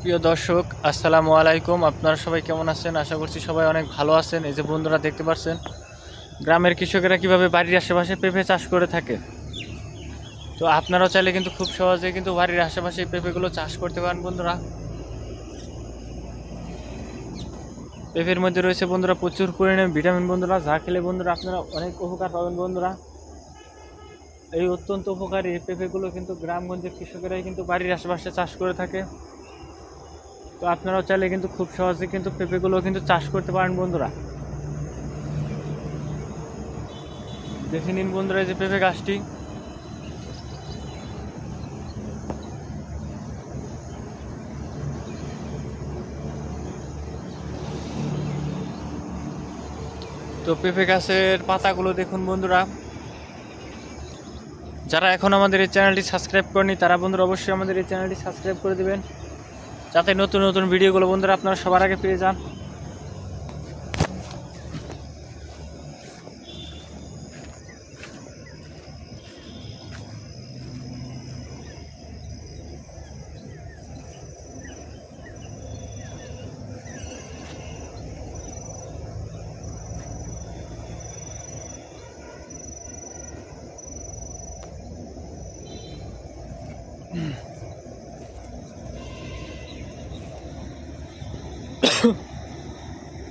প্রিয় দর্শক, আসসালামু আলাইকুম। আপনারা সবাই কেমন আছেন? আশা করছি সবাই অনেক ভালো আছেন। এই যে বন্ধুরা দেখতে পাচ্ছেন গ্রামের কৃষকেরা কিভাবে বাড়ির আশেপাশে পেঁপে চাষ করে থাকে। তো আপনারাও চাইলে কিন্তু খুব সহজে কিন্তু বাড়ির আশেপাশে এই পেঁপেগুলো চাষ করতে পারেন বন্ধুরা। পেঁপের মধ্যে রয়েছে বন্ধুরা প্রচুর পরিমাণে ভিটামিন বন্ধুরা, যা খেলে বন্ধুরা আপনারা অনেক উপকার পাবেন বন্ধুরা। এই অত্যন্ত উপকারী পেঁপেগুলো কিন্তু গ্রামগঞ্জের কৃষকেরাই কিন্তু বাড়ির আশেপাশে চাষ করে থাকে। তো আপনারাও চাইলে কিন্তু খুব সহজে কিন্তু পেঁপেগুলো কিন্তু চাষ করতে পারেন বন্ধুরা। দেখে নিন বন্ধুরা এই যে পেঁপে গাছটি। তো পেঁপে গাছের পাতাগুলো দেখুন বন্ধুরা। যারা এখন আমাদের এই চ্যানেলটি সাবস্ক্রাইব করেনি তারা বন্ধুরা অবশ্যই আমাদের এই চ্যানেলটি সাবস্ক্রাইব করে দিবেন, যাতে নতুন নতুন ভিডিওগুলো বন্ধুরা আপনারা সবার আগে পেয়ে যান।